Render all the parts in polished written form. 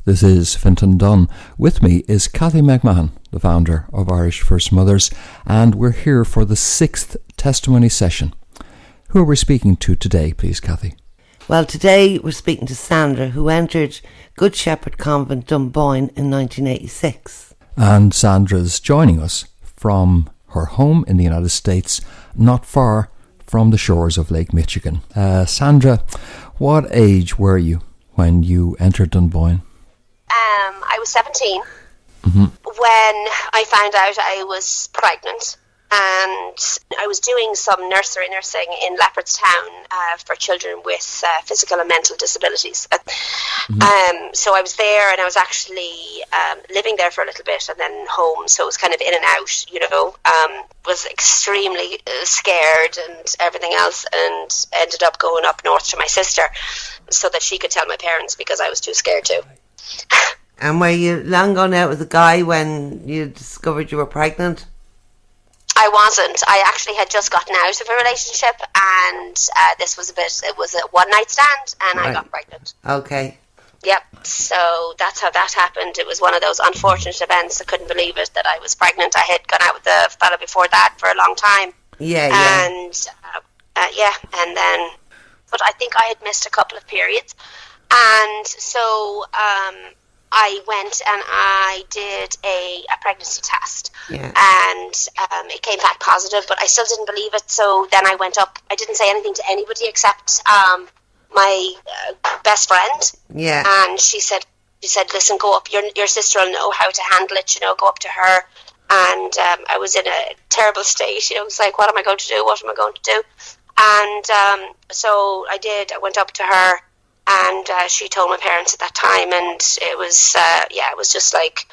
This is Fintan Dunn. With me is Cathy McMahon, the founder of Irish First Mothers, and we're here for the 6th testimony session. Who are we speaking to today, please, Cathy? Well, today we're speaking to Sandra, who entered Good Shepherd Convent, Dunboyne in 1986. And Sandra's joining us from her home in the United States, not far from the shores of Lake Michigan. Sandra, what age were you when you entered Dunboyne? I was 17 when I found out I was pregnant, and I was doing some nursery nursing in Leopardstown for children with physical and mental disabilities. So I was there, and I was actually living there for a little bit and then home, so it was kind of in and out, was extremely scared and everything else, and ended up going up north to my sister so that she could tell my parents because I was too scared to. And were you long gone out with a guy when you discovered you were pregnant? I wasn't. I actually had just gotten out of a relationship, and it was a one-night stand, and right. I got pregnant. Okay. Yep, so that's how that happened. It was one of those unfortunate events. I couldn't believe it that I was pregnant. I had gone out with the fella before that for a long time. And then, but I think I had missed a couple of periods. And so I went and I did a pregnancy test, and it came back positive, but I still didn't believe it. So then I went up. I didn't say anything to anybody except my best friend. Yeah. And she said, listen, go up. Your sister will know how to handle it. Go up to her. And I was in a terrible state. It was like, what am I going to do? What am I going to do? And so I did. I went up to her. And she told my parents at that time, and it was just like,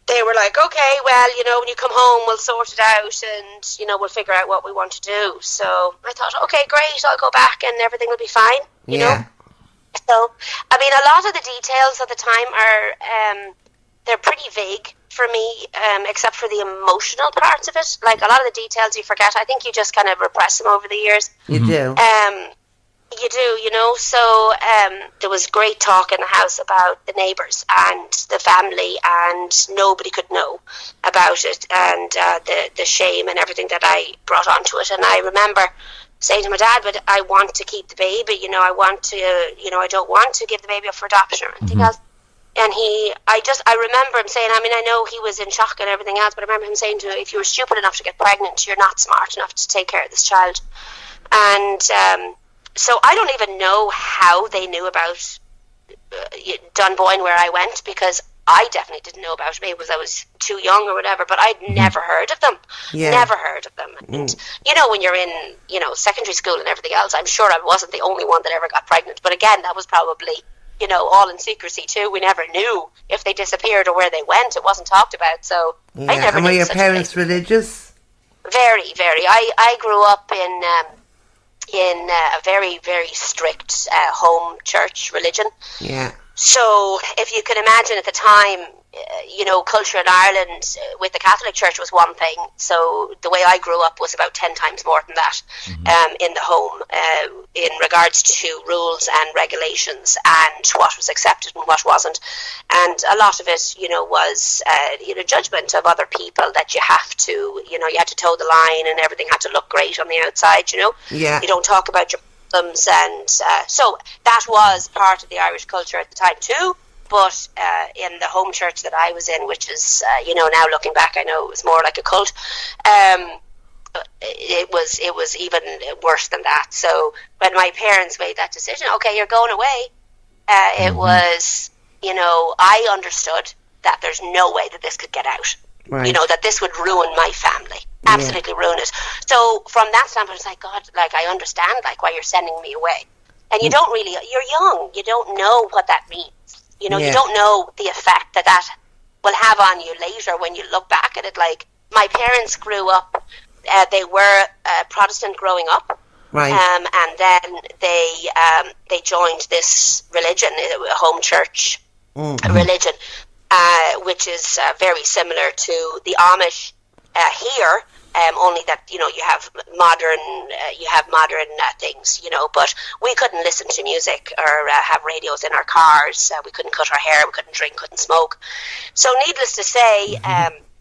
they were like, okay, well, when you come home, we'll sort it out, and, we'll figure out what we want to do. So I thought, okay, great, I'll go back and everything will be fine, you know. So, I mean, a lot of the details at the time are, they're pretty vague for me, except for the emotional parts of it. Like, a lot of the details you forget. I think you just kind of repress them over the years. You do. You do, so there was great talk in the house about the neighbours and the family, and nobody could know about it, and the shame and everything that I brought onto it. And I remember saying to my dad, but I want to keep the baby, I want to, I don't want to give the baby up for adoption or anything else. And I remember him saying, I mean, I know he was in shock and everything else, but I remember him saying to me, if you were stupid enough to get pregnant, you're not smart enough to take care of this child. And so I don't even know how they knew about Dunboyne where I went, because I definitely didn't know about it. Maybe because I was too young or whatever, but I'd never heard of them. Never heard of them. And, when you're in, secondary school and everything else, I'm sure I wasn't the only one that ever got pregnant. But again, that was probably, all in secrecy too. We never knew if they disappeared or where they went. It wasn't talked about. So I never knew. And were your parents religious? Very, very. I grew up in a very, very strict home church religion. Yeah. So if you can imagine at the time, culture in Ireland with the Catholic Church was one thing. So the way I grew up was about 10 times more than that in the home in regards to rules and regulations and what was accepted and what wasn't. And a lot of it, was, judgment of other people that you have to, you had to toe the line and everything had to look great on the outside, Yeah. You don't talk about your problems. And so that was part of the Irish culture at the time too. But in the home church that I was in, which is, now looking back, I know it was more like a cult, it was even worse than that. So when my parents made that decision, okay, you're going away, it was, I understood that there's no way that this could get out. Right. That this would ruin my family, absolutely ruin it. So from that standpoint, it's like, God, like, I understand, like, why you're sending me away. And you don't really, you're young, you don't know what that means. You don't know the effect that will have on you later when you look back at it. Like, my parents grew up, they were Protestant growing up. Right. And then they joined this religion, a home church religion, which is very similar to the Amish here, only that, you have modern things, but we couldn't listen to music or have radios in our cars. We couldn't cut our hair, we couldn't drink, couldn't smoke. So needless to say,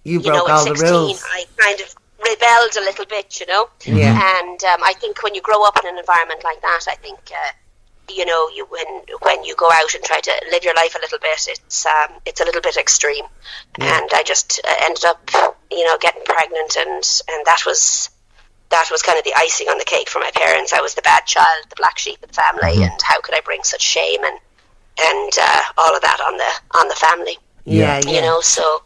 you broke all 16, the rules. I kind of rebelled a little bit, Yeah. And I think when you grow up in an environment like that, I think when you go out and try to live your life a little bit, it's a little bit extreme. Yeah. And I just ended up getting pregnant, and that was kind of the icing on the cake for my parents. I was the bad child, the black sheep of the family, and how could I bring such shame and all of that on the family? Yeah. So.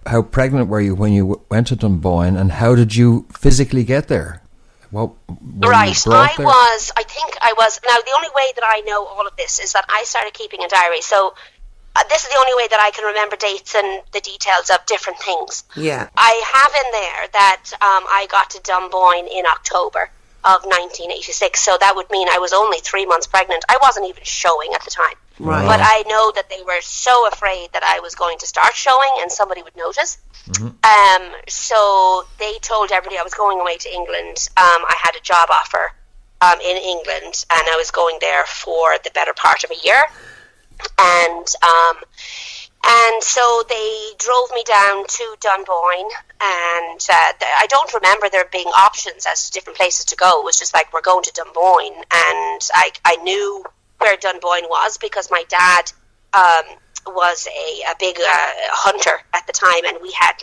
How pregnant were you when you went to Dunboyne, and how did you physically get there? Well, right, I think I was. Now, the only way that I know all of this is that I started keeping a diary. So this is the only way that I can remember dates and the details of different things. Yeah. I have in there that I got to Dunboyne in October of 1986. So that would mean I was only 3 months pregnant. I wasn't even showing at the time. Right. But I know that they were so afraid that I was going to start showing and somebody would notice. Mm-hmm. So they told everybody I was going away to England. I had a job offer in England, and I was going there for the better part of a year. And so they drove me down to Dunboyne, and I don't remember there being options as to different places to go. It was just like, we're going to Dunboyne, and I knew where Dunboyne was because my dad was a big hunter at the time, and we had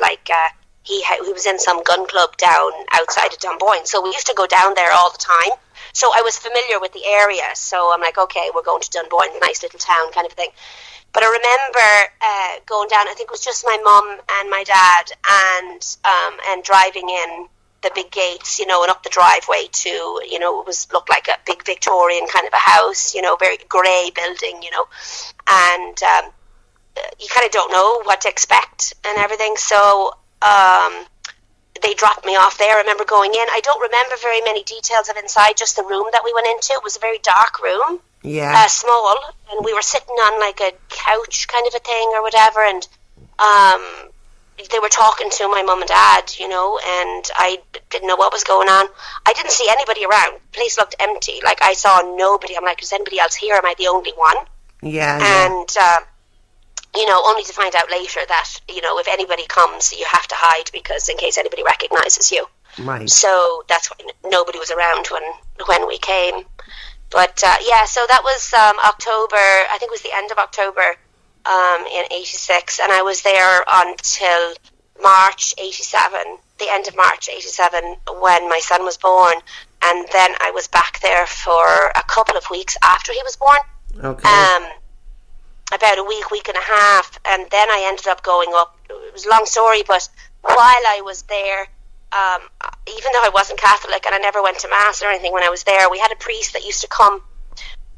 he was in some gun club down outside of Dunboyne, so we used to go down there all the time. So I was familiar with the area, so I'm like, okay, we're going to Dunboyne, nice little town kind of thing. But I remember going down, I think it was just my mum and my dad, and driving in the big gates, and up the driveway to, it looked like a big Victorian kind of a house, very grey building, and you kind of don't know what to expect and everything. So they dropped me off there. I remember going in. I don't remember very many details of inside, just the room that we went into. It was a very dark room. Yeah. Small, and we were sitting on like a couch kind of a thing or whatever, and they were talking to my mum and dad, and I didn't know what was going on. I didn't see anybody around. The place looked empty. Like, I saw nobody. I'm like, is anybody else here? Am I the only one? Yeah. And, only to find out later that, if anybody comes, you have to hide because in case anybody recognizes you. Right. So that's why nobody was around when we came. But, so that was October, I think it was the end of October in 86, and I was there until March 87, the end of March 87, when my son was born, and then I was back there for a couple of weeks after he was born. Okay. About a week and a half, and then I ended up going up. It was a long story, but while I was there, even though I wasn't Catholic and I never went to Mass or anything when I was there, we had a priest that used to come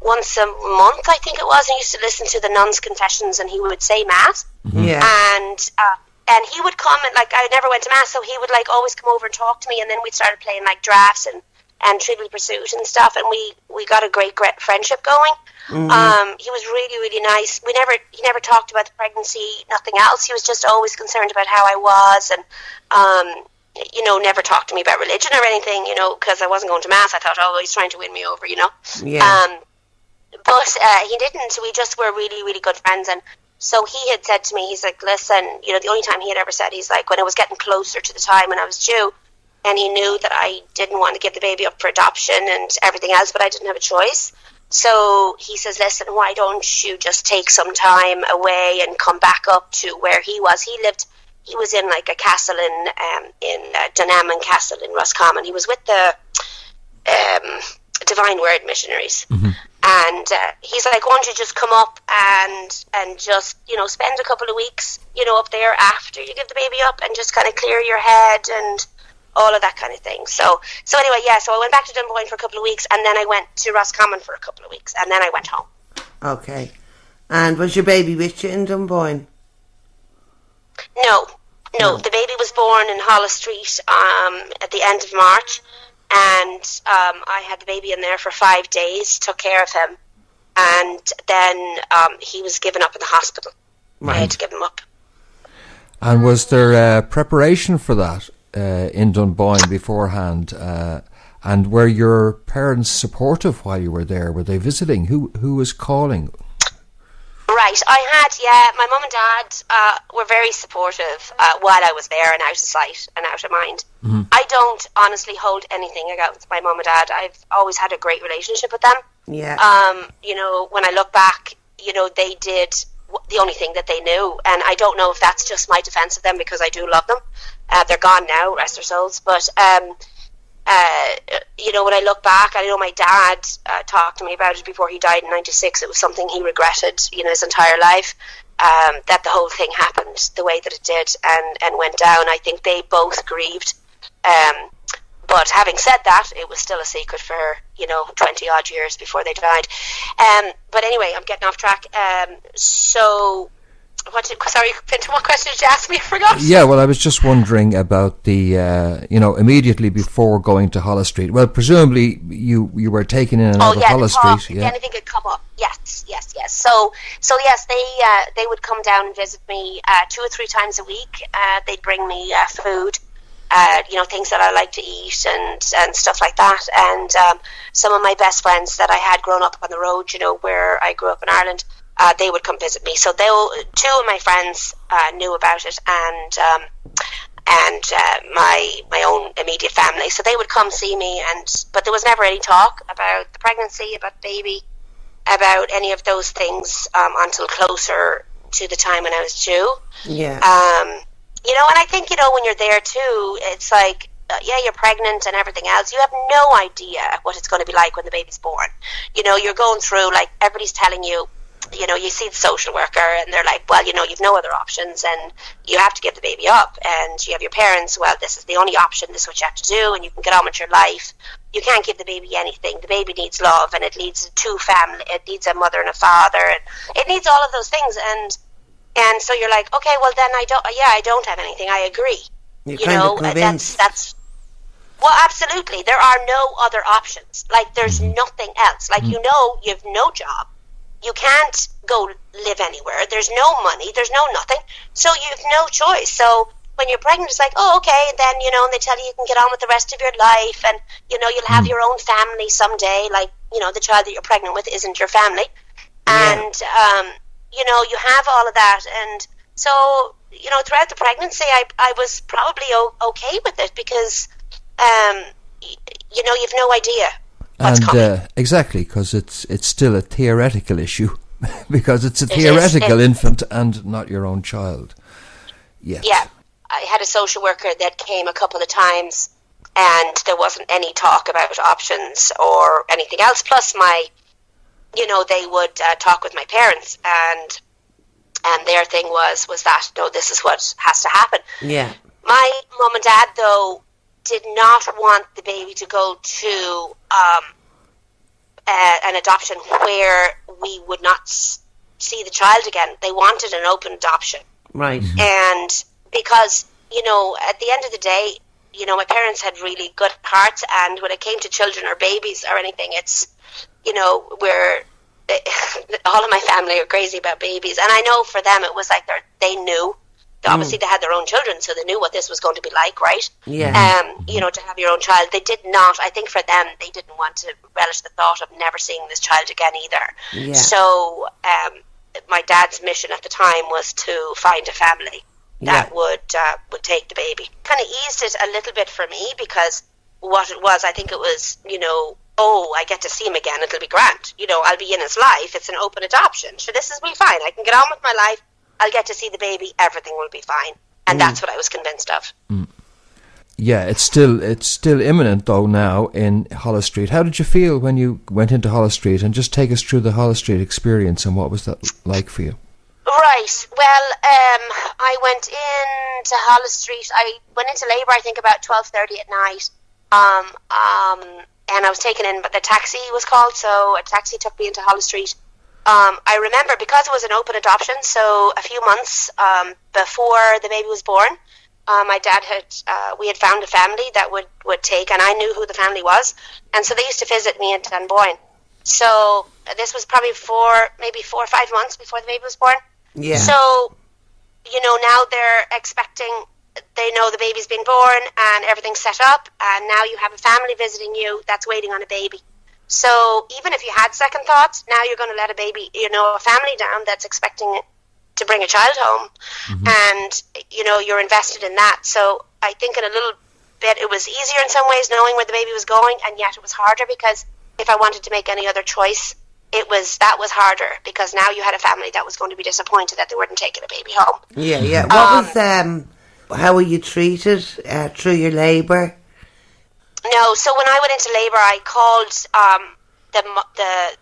once a month, I think it was, and he used to listen to the nuns' confessions, and he would say Mass. Yeah. And he would come, and I never went to Mass, so he would always come over and talk to me, and then we started playing drafts and Trivial Pursuit and stuff, and we got a great friendship going. Mm-hmm. He was really, really nice. He never talked about the pregnancy, nothing else. He was just always concerned about how I was, and never talked to me about religion or anything, because I wasn't going to Mass. I thought, he's trying to win me over, Yeah. But he didn't. We just were really, really good friends. And so he had said to me, he's like, listen, the only time he had ever said, he's like, when it was getting closer to the time when I was due, and he knew that I didn't want to give the baby up for adoption and everything else, but I didn't have a choice. So he says, listen, why don't you just take some time away and come back up to where he was? He was in a castle in Dunamon Castle in Roscommon. He was with the Divine Word missionaries. Mm-hmm. And he's like, why don't you just come up and just, spend a couple of weeks, up there after you give the baby up and just kind of clear your head and all of that kind of thing. So anyway, so I went back to Dunboyne for a couple of weeks, and then I went to Roscommon for a couple of weeks, and then I went home. Okay. And was your baby with you in Dunboyne? No. The baby was born in Holles Street at the end of March, and I had the baby in there for 5 days, took care of him, and then he was given up in the hospital. Right. I had to give him up. And was there preparation for that? in Dunboyne beforehand, and were your parents supportive while you were there? Were they visiting? Who was calling? Right, my mum and dad were very supportive while I was there, and out of sight and out of mind. Mm-hmm. I don't honestly hold anything against my mum and dad. I've always had a great relationship with them. Yeah. When I look back, they did the only thing that they knew, and I don't know if that's just my defense of them, because I do love them. They're gone now, rest their souls, but when I look back, I know my dad talked to me about it before he died in 96. It was something he regretted, his entire life, that the whole thing happened the way that it did and went down. I think they both grieved. But having said that, it was still a secret for, 20 odd years before they died. But anyway, I'm getting off track. Pinto, what question did you ask me? I forgot. Yeah, well, I was just wondering about the, immediately before going to Hollis Street. Well, presumably you were taken in and out of Hollis Street. Yeah, anything could come up. Yes. So yes, they would come down and visit me 2 or 3 times a week. They'd bring me food, things that I like to eat and stuff like that. And some of my best friends that I had grown up on the road, where I grew up in Ireland, they would come visit me. So 2 of my friends knew about it, and my own immediate family. So they would come see me, but there was never any talk about the pregnancy, about the baby, about any of those things until closer to the time when I was due. Yeah. And I think when you're there too, it's like you're pregnant and everything else. You have no idea what it's going to be like when the baby's born. You're going through, like, everybody's telling you. You see the social worker and they're like, well, you've no other options and you have to give the baby up, and you have your parents, well, this is the only option, this is what you have to do, and you can get on with your life. You can't give the baby anything. The baby needs love, and it needs 2 family. It needs a mother and a father, and it needs all of those things. And so you're like, okay, well then I don't have anything. I agree. You're kind of convinced. That's well, absolutely. There are no other options. Like, there's nothing else. Like, you've no job. You can't go live anywhere. There's no money. There's no nothing. So you have no choice. So when you're pregnant, it's like, oh, okay. And then, and they tell you can get on with the rest of your life. And, you'll have your own family someday. Like, the child that you're pregnant with isn't your family. Yeah. And, you have all of that. And so, throughout the pregnancy, I was probably okay with it because, you've no idea. Exactly, because it's still a theoretical issue, because it's a theoretical infant and not your own child. Yet. Yeah, I had a social worker that came a couple of times, and there wasn't any talk about options or anything else. Plus, they would talk with my parents, and their thing was that, no, this is what has to happen. Yeah. My mum and dad, though, did not want the baby to go to an adoption where we would not see the child again. They wanted an open adoption. Right. And because, at the end of the day, my parents had really good hearts, and when it came to children or babies or anything, it's, where all of my family are crazy about babies. And I know for them it was like they knew. Obviously, they had their own children, so they knew what this was going to be like, right? Yeah. To have your own child. They did not, I think for them, they didn't want to relish the thought of never seeing this child again either. Yeah. So, my dad's mission at the time was to find a family that would take the baby. Kind of eased it a little bit for me, because what it was, I think it was, I get to see him again, it'll be grand. I'll be in his life, it's an open adoption. So this will be fine. I can get on with my life. I'll get to see the baby, everything will be fine. And that's what I was convinced of. Yeah, it's still imminent, though, now in Hollis Street. How did you feel when you went into Hollis Street? And just take us through the Hollis Street experience, and what was that like for you? Right. Well, I went into Hollis Street. I went into labour, I think, about 12:30 at night. And I was taken in, but the taxi was called, so a taxi took me into Hollis Street. I remember, because it was an open adoption, so a few months before the baby was born, my dad we had found a family that would take, and I knew who the family was, and so they used to visit me in Dunboyne. So this was probably maybe 4 or 5 months before the baby was born. Yeah. So, now they're expecting they know the baby's been born and everything's set up, and now you have a family visiting you that's waiting on a baby. So even if you had second thoughts, now you're going to let a family down that's expecting to bring a child home, and you're invested in that. So I think in a little bit it was easier in some ways knowing where the baby was going, and yet it was harder because if I wanted to make any other choice, that was harder because now you had a family that was going to be disappointed that they weren't taking a baby home. Yeah. How were you treated through your labour? No, so when I went into labour, I called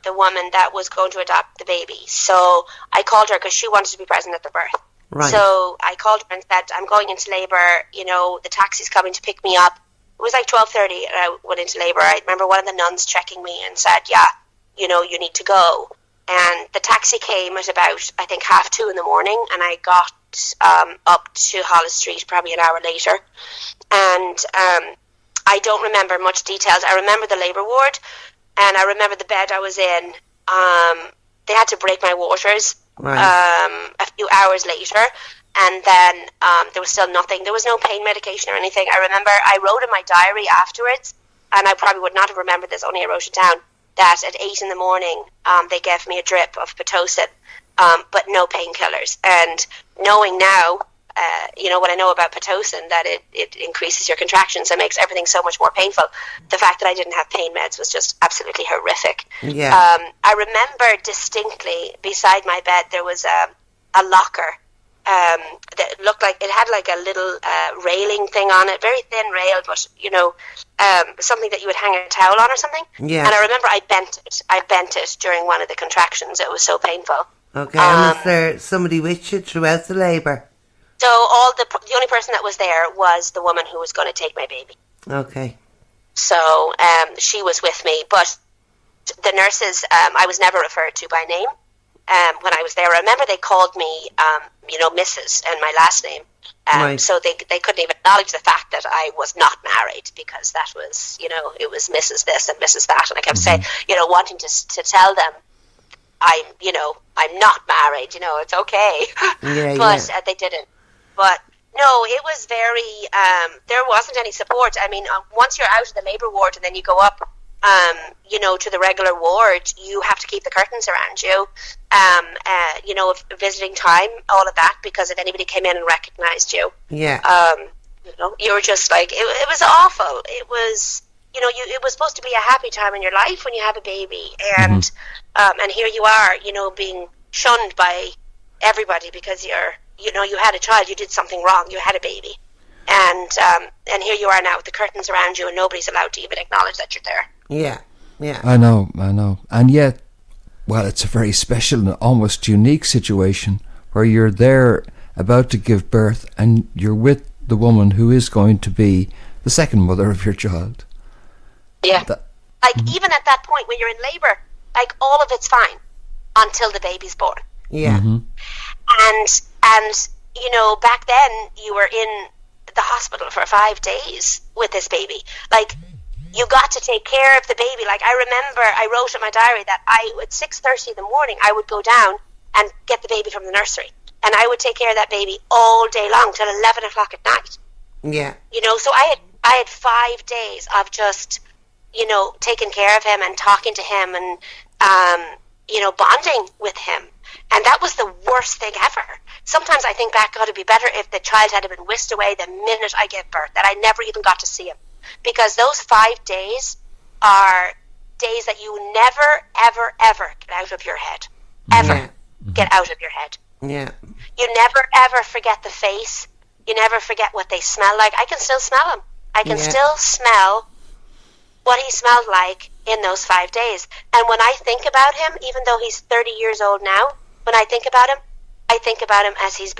the woman that was going to adopt the baby. So I called her because she wanted to be present at the birth. Right. So I called her and said, I'm going into labour, the taxi's coming to pick me up. It was like 12:30 and I went into labour. I remember one of the nuns checking me and said, you need to go. And the taxi came at about, I think, 2:30 in the morning, and I got up to Hollis Street probably an hour later. And I don't remember much details. I remember the labour ward, and I remember the bed I was in. They had to break my waters a few hours later, and then there was still nothing. There was no pain medication or anything. I remember I wrote in my diary afterwards, and I probably would not have remembered this, only I wrote it down, that at 8 in the morning they gave me a drip of poticin, but no painkillers. And knowing now, what I know about Pitocin, that it increases your contractions and makes everything so much more painful. The fact that I didn't have pain meds was just absolutely horrific. Yeah. I remember distinctly beside my bed there was a locker that looked like it had like a little railing thing on it, very thin rail, but something that you would hang a towel on or something. Yeah. And I remember I bent it during one of the contractions. It was so painful. Okay. And was there somebody with you throughout the labour? So the only person that was there was the woman who was going to take my baby. Okay. So she was with me, but the nurses, I was never referred to by name when I was there. I remember they called me, Mrs. and my last name. Right. So they couldn't even acknowledge the fact that I was not married, because that was, it was Mrs. this and Mrs. that. And I kept saying, wanting to tell them, I'm not married, it's okay. Yeah, but they didn't. But no, it was very, there wasn't any support. I mean, once you're out of the labour ward and then you go up, to the regular ward, you have to keep the curtains around you, visiting time, all of that, because if anybody came in and recognised you, you were just like, it was awful. It was, it was supposed to be a happy time in your life when you have a baby, and here you are, being shunned by everybody because you had a child, you did something wrong, you had a baby, and here you are now with the curtains around you and nobody's allowed to even acknowledge that you're there. Yeah. I know. And yet, well, it's a very special and almost unique situation where you're there about to give birth and you're with the woman who is going to be the second mother of your child. Yeah. Even at that point when you're in labour, all of it's fine until the baby's born. Yeah. Mm-hmm. And back then you were in the hospital for 5 days with this baby. You got to take care of the baby. I remember I wrote in my diary that at 6:30 in the morning I would go down and get the baby from the nursery, and I would take care of that baby all day long till 11 o'clock at night. Yeah. So I had 5 days of just taking care of him and talking to him and bonding with him. And that was the worst thing ever. Sometimes I think back, God, it'd be better if the child had been whisked away the minute I gave birth, that I never even got to see him. Because those 5 days are days that you never, ever, ever get out of your head. Ever get out of your head. Yeah. You never, ever forget the face. You never forget what they smell like. I can still smell him. I can still smell what he smelled like in those 5 days. And when I think about him, even though he's 30 years old now, when I think about him as he's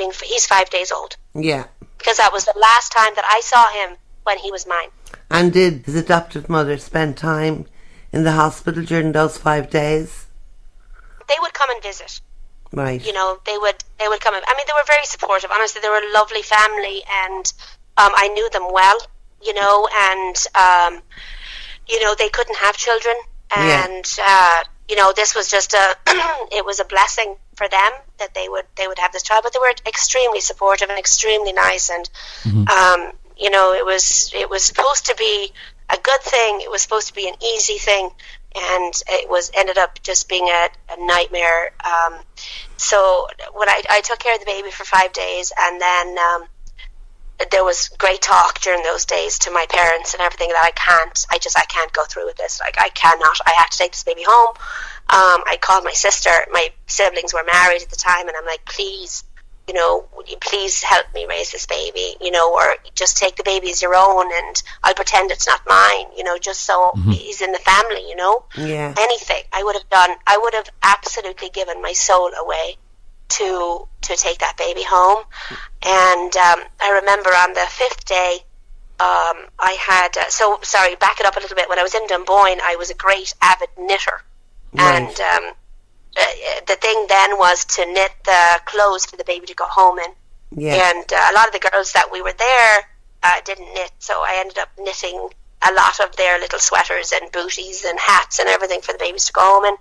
5 days old. Yeah. Because that was the last time that I saw him when he was mine. And did his adoptive mother spend time in the hospital during those 5 days? They would come and visit. Right. They would come. I mean, they were very supportive. Honestly, they were a lovely family, and I knew them well. And they couldn't have children, and this was just it was a blessing for them that they would have this child. But they were extremely supportive and extremely nice, and it was supposed to be a good thing. It was supposed to be an easy thing, and it ended up just being a nightmare. So when I took care of the baby for 5 days, and then there was great talk during those days to my parents and everything that I can't go through with this. Like, I cannot. I had to take this baby home. I called my sister. My siblings were married at the time, and I'm like, please, would you please help me raise this baby, or just take the baby as your own, and I'll pretend it's not mine, just so he's in the family, Yeah. Anything I would have done. I would have absolutely given my soul away to take that baby home. And I remember on the 5th day, I had, back it up a little bit. When I was in Dunboyne, I was a great avid knitter. Right. And the thing then was to knit the clothes for the baby to go home in. Yeah. And a lot of the girls that we were there didn't knit, so I ended up knitting a lot of their little sweaters and booties and hats and everything for the babies to go home in.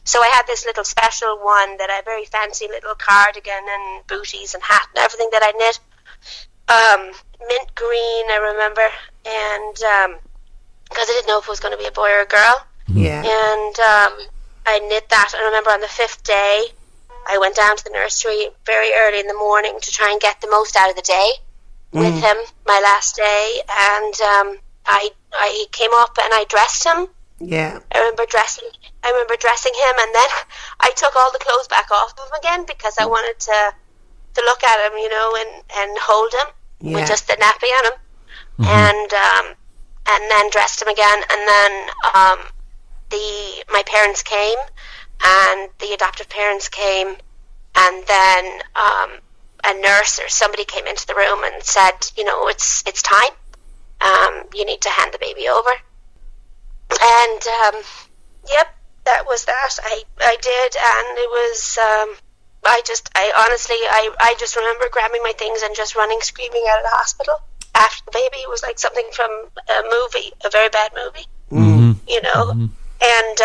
So I had this little special one, that a very fancy little cardigan and booties and hat and everything that I knit. Mint green, I remember, and because I didn't know if it was going to be a boy or a girl. Yeah. And I knit that. I remember on the 5th day, I went down to the nursery very early in the morning to try and get the most out of the day with him, my last day. And I came up and I dressed him. Yeah. I remember dressing him, and then I took all the clothes back off of him again because I wanted to look at him, and hold him with just the nappy on him, and then dressed him again, and then my parents came, and the adoptive parents came, and then a nurse or somebody came into the room and said, it's time. You need to hand the baby over. And yep, that was that. I did, and it was. I just remember grabbing my things and just running, screaming out of the hospital after the baby. It was like something from a movie, a very bad movie, And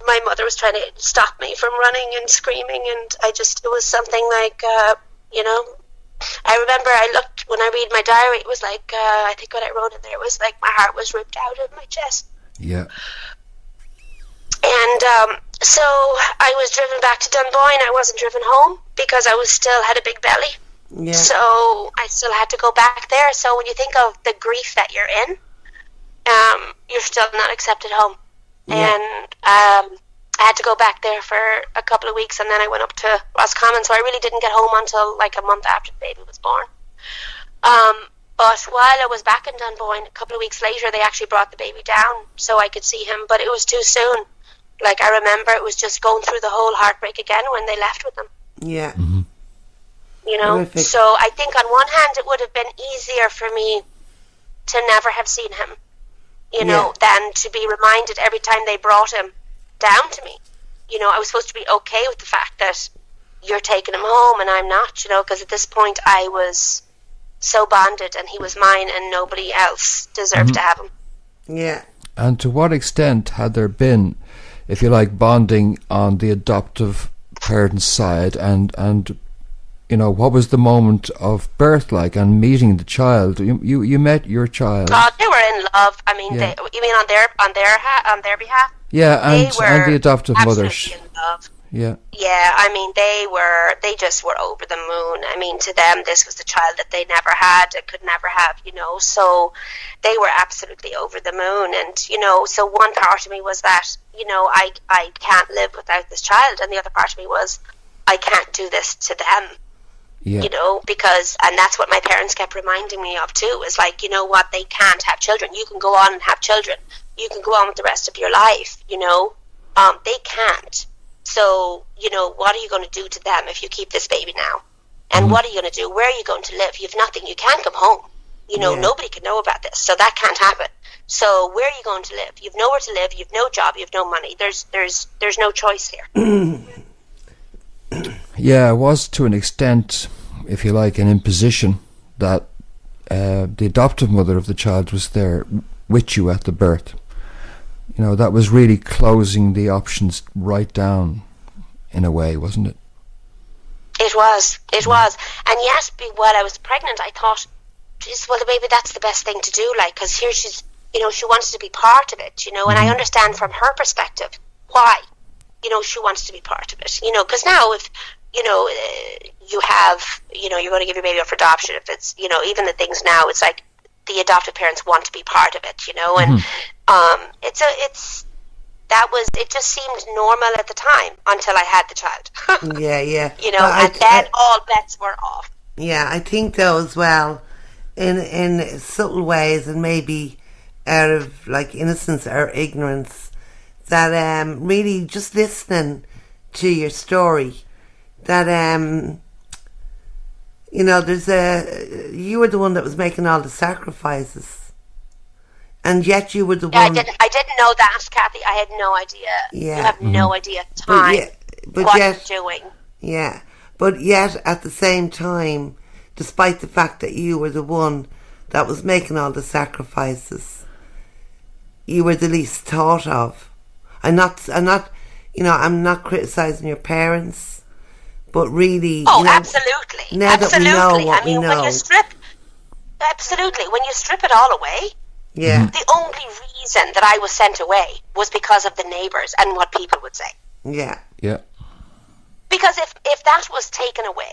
my mother was trying to stop me from running and screaming, and it was something like, I remember I looked, when I read my diary, it was like, I think what I wrote in there, it was like my heart was ripped out of my chest. Yeah. And so I was driven back to Dunboyne. I wasn't driven home because I still had a big belly. Yeah. So I still had to go back there. So when you think of the grief that you're in, you're still not accepted home. Yeah. And I had to go back there for a couple of weeks, and then I went up to Roscommon, so I really didn't get home until like a month after the baby was born. But while I was back in Dunboyne, a couple of weeks later, they actually brought the baby down so I could see him, but it was too soon. Like, I remember it was just going through the whole heartbreak again when they left with him. Yeah. Mm-hmm. Horrific. So I think on one hand it would have been easier for me to never have seen him, than to be reminded every time they brought him down to me. I was supposed to be okay with the fact that you're taking him home and I'm not, because at this point I was so bonded and he was mine and nobody else deserved to have him. Yeah. And to what extent had there been, if you like, bonding on the adoptive parent's side, and what was the moment of birth like and meeting the child? You met your child. God, they were in love. I mean, Yeah. you mean on their behalf? Yeah, and were the adoptive mothers. absolutely in love. Yeah. Yeah, I mean, they just were over the moon. I mean, to them, this was the child that they never had, could never have, so they were absolutely over the moon. And, so one part of me was that, I can't live without this child. And the other part of me was, I can't do this to them, Yeah. because, and that's what my parents kept reminding me of too, is like, what, they can't have children. You can go on and have children. You can go on with the rest of your life, they can't. So, what are you going to do to them if you keep this baby now? And what are you going to do? Where are you going to live? You have nothing. You can't come home. Nobody can know about this. So that can't happen. So where are you going to live? You've nowhere to live. You've no job. You have no money. There's no choice here. Yeah, it was to an extent, if you like, an imposition that the adoptive mother of the child was there with you at the birth. You know, that was really closing the options right down, in a way, wasn't it? It was. And yet, while I was pregnant, I thought, geez, well, maybe that's the best thing to do, like, because here she's, you know, she wants to be part of it, you know, and I understand from her perspective why, you know, she wants to be part of it, you know, because now if, you know, you have, you know, you're going to give your baby up for adoption, if it's, you know, even the things now, it's like the adoptive parents want to be part of it, you know, and it just seemed normal at the time until I had the child. Yeah. You know, and then all bets were off. Yeah, I think though as well, in subtle ways, and maybe out of like innocence or ignorance, that really just listening to your story, that you know, you were the one that was making all the sacrifices, and yet you were the one. I didn't know that, Kathy. I had no idea. Yeah, you have no idea what you're doing. Yeah, but yet at the same time, despite the fact that you were the one that was making all the sacrifices, you were the least thought of. I'm not, you know, I'm not criticising your parents, but really, oh, you know, absolutely, now that we know what we know, when you strip it all away, yeah, the only reason that I was sent away was because of the neighbours and what people would say. Yeah. Because if that was taken away,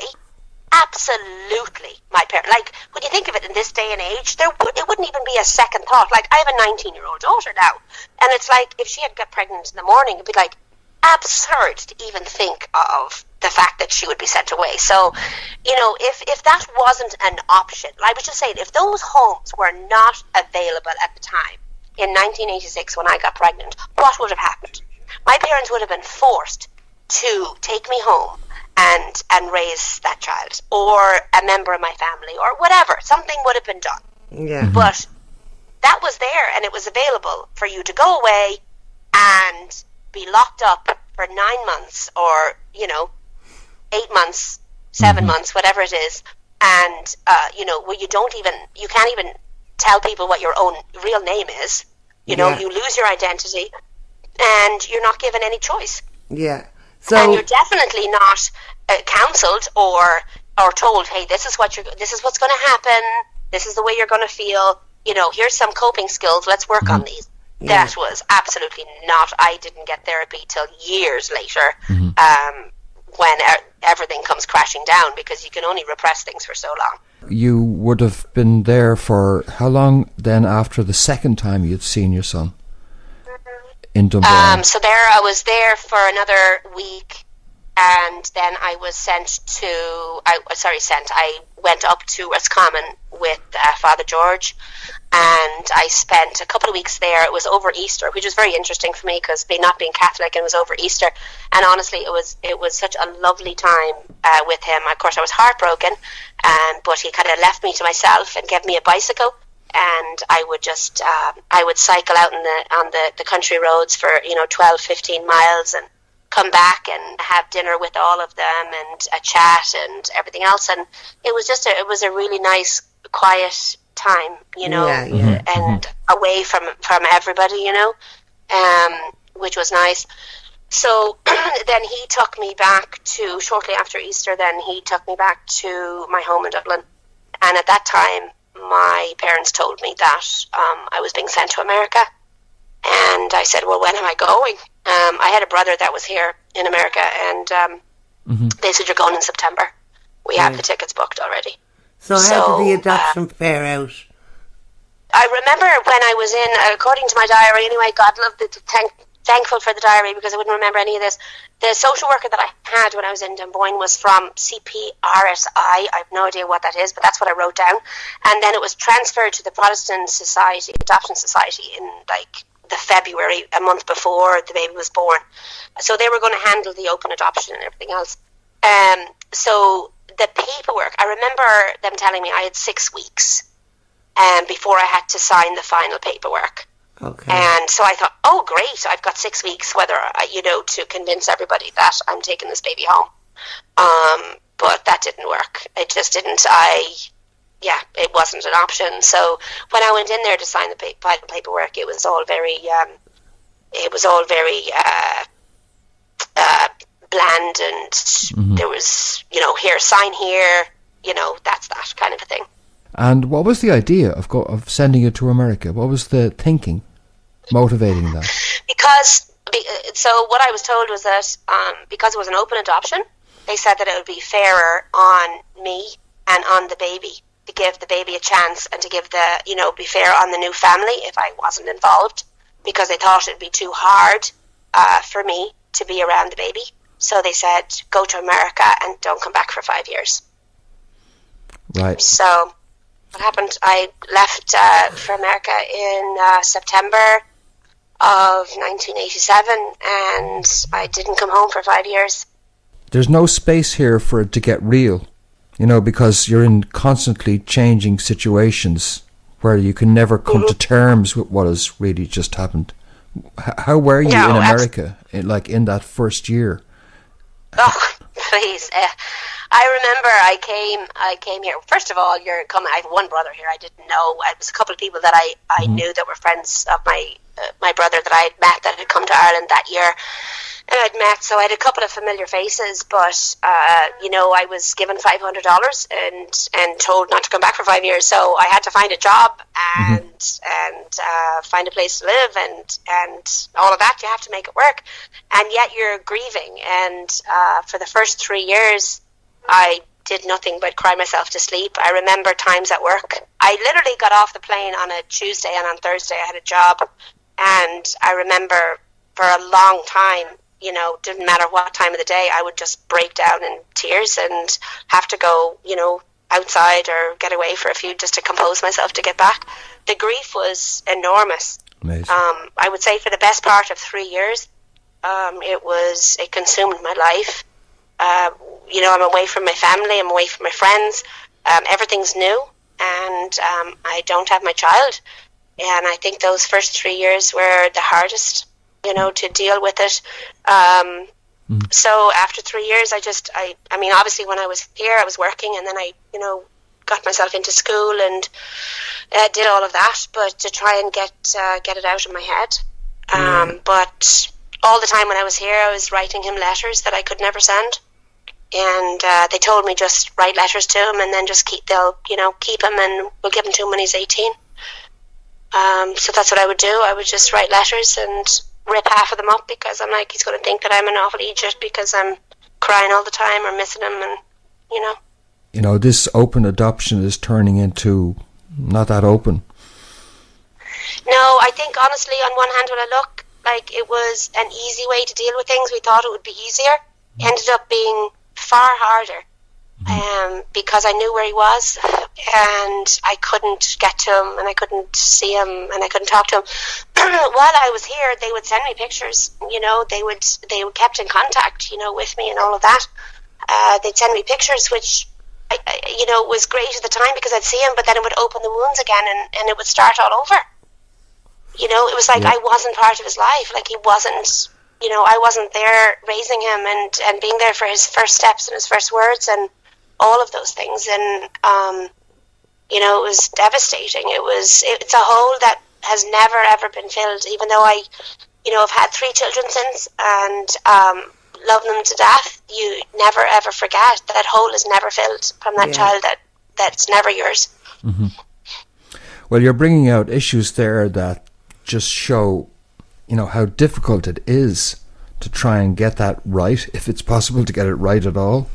absolutely, my parents, like, when you think of it in this day and age, it wouldn't even be a second thought. Like, I have a 19-year-old daughter now, and it's like, if she had got pregnant in the morning, it'd be like absurd to even think of the fact that she would be sent away. So, you know, if that wasn't an option, I was just saying, if those homes were not available at the time, in 1986 when I got pregnant, what would have happened? My parents would have been forced to take me home and raise that child, or a member of my family, or whatever. Something would have been done. Yeah. But that was there, and it was available for you to go away and be locked up for 9 months, or, you know, 8 months, 7 months, whatever it is, and you know, where you can't even tell people what your own real name is. You know, you lose your identity, and you're not given any choice. Yeah. So, and you're definitely not counselled or told, hey, this is what's going to happen. This is the way you're going to feel. You know, here's some coping skills. Let's work on these. Yeah. That was absolutely not. I didn't get therapy till years later, when everything comes crashing down, because you can only repress things for so long. You would have been there for how long then after the second time you'd seen your son? In Dunboyne. So I was there for another week, and then I was I went up to Roscommon with Father George, and I spent a couple of weeks there. It was over Easter, which was very interesting for me, because not being Catholic, and it was over Easter, and honestly it was such a lovely time with him. Of course I was heartbroken, but he kind of left me to myself and gave me a bicycle, and I would just I would cycle out on the country roads for 12-15 miles, and come back and have dinner with all of them, and a chat and everything else. And it was a really nice quiet time, and away from everybody, which was nice. So then he took me back to, shortly after Easter, then he took me back to my home in Dublin. And at that time, my parents told me that I was being sent to America. And I said, well, when am I going? I had a brother that was here in America, and they said, you're going in September. We have the tickets booked already. So how did the adoption fare out? I remember when I was in, according to my diary anyway, God loved it, thankful for the diary, because I wouldn't remember any of this. The social worker that I had when I was in Dunboyne was from CPRSI. I have no idea what that is, but that's what I wrote down. And then it was transferred to the Protestant Society, Adoption Society, in the February, a month before the baby was born. So they were going to handle the open adoption and everything else. So the paperwork, I remember them telling me I had 6 weeks before I had to sign the final paperwork. Okay. And so I thought, oh great, I've got 6 weeks, whether to convince everybody that I'm taking this baby home. But that didn't work. It just didn't. It wasn't an option. So when I went in there to sign the final paperwork, it was all very it was all very bland, and there was, here, sign here, that's that kind of a thing. And what was the idea of sending you to America? What was the thinking motivating that? So what I was told was that because it was an open adoption, they said that it would be fairer on me and on the baby, to give the baby a chance and to give be fair on the new family if I wasn't involved, because they thought it would be too hard for me to be around the baby. So they said, go to America and don't come back for 5 years. Right. So what happened? I left for America in September of 1987, and I didn't come home for 5 years. There's no space here for it to get real, because you're in constantly changing situations where you can never come to terms with what has really just happened. How were you in America, in that first year? Oh, please. I remember I came here. First of all, I have one brother here I didn't know. It was a couple of people that I knew that were friends of my brother that I had met, that had come to Ireland that year. And I'd met, so I had a couple of familiar faces, but, I was given $500 and told not to come back for 5 years. So I had to find a job and find a place to live and all of that. You have to make it work. And yet you're grieving. And for the first 3 years, I did nothing but cry myself to sleep. I remember times at work. I literally got off the plane on a Tuesday, and on Thursday I had a job. And I remember for a long time, didn't matter what time of the day, I would just break down in tears and have to go, outside or get away for a few just to compose myself to get back. The grief was enormous. Amazing. I would say for the best part of 3 years, it consumed my life. I'm away from my family, I'm away from my friends, everything's new, and I don't have my child. And I think those first 3 years were the hardest, to deal with it. So after 3 years, I mean, obviously when I was here, I was working, and then I, got myself into school and did all of that, but to try and get it out of my head. But all the time when I was here, I was writing him letters that I could never send. And they told me just write letters to him, and then just keep him, and we'll give him to him when he's 18. So that's what I would do. I would just write letters and rip half of them up, because I'm like, he's going to think that I'm an awful idiot because I'm crying all the time or missing him, and this open adoption is turning into not that open. No, I think honestly, on one hand, when I look, like, it was an easy way to deal with things. We thought it would be easier. It ended up being far harder, because I knew where he was, and I couldn't get to him, and I couldn't see him, and I couldn't talk to him. While I was here, they would send me pictures. They kept in contact, with me and all of that. They'd send me pictures, which was great at the time because I'd see him, but then it would open the wounds again, and it would start all over. It was like I wasn't part of his life. Like, he wasn't. I wasn't there raising him and being there for his first steps and his first words and all of those things. And, it was devastating. It's a hole that has never, ever been filled, even though I've had 3 children since and love them to death. You never, ever forget that hole is never filled from that child that's never yours. Mm-hmm. Well, you're bringing out issues there that just show how difficult it is to try and get that right, if it's possible to get it right at all.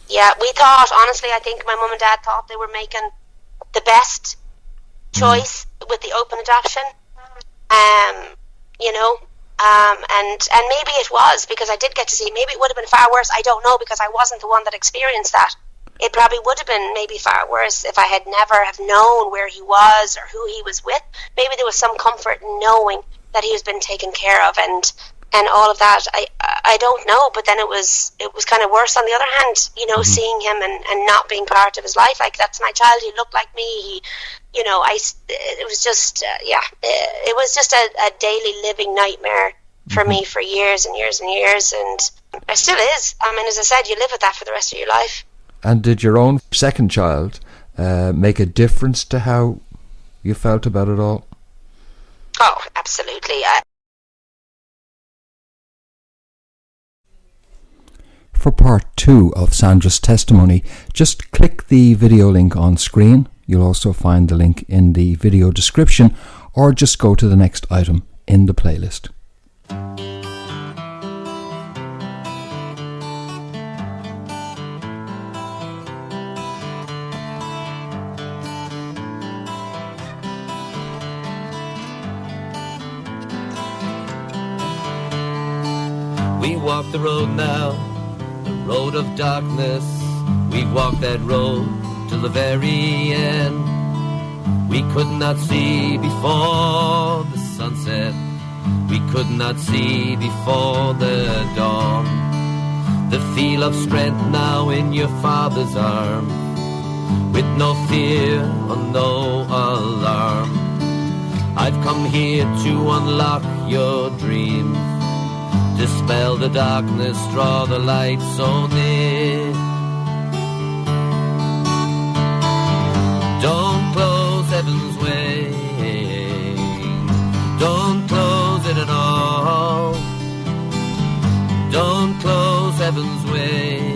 Yeah, we thought, honestly, I think my mum and dad thought they were making the best choice with the open adoption. And maybe it was, because I did get to see, maybe it would have been far worse, I don't know, because I wasn't the one that experienced that. It probably would have been maybe far worse if I had never have known where he was or who he was with. Maybe there was some comfort in knowing that he was been taken care of and all of that. I don't know, but then it was kind of worse on the other hand, seeing him and not being part of his life. Like, that's my child, he looked like me, it was just it was just a daily living nightmare for me for years and years and years, and it still is. I mean, as I said, you live with that for the rest of your life. And did your own second child make a difference to how you felt about it all? Oh, absolutely. for part 2 of Sandra's testimony, just click the video link on screen. You'll also find the link in the video description, or just go to the next item in the playlist. We walk the road now, the road of darkness. We walk that road till the very end. We could not see before the sunset. We could not see before the dawn. The feel of strength now in your father's arms, with no fear or no alarm. I've come here to unlock your dreams, dispel the darkness, draw the light so near. Don't close heaven's way, don't close it at all. Don't close heaven's way.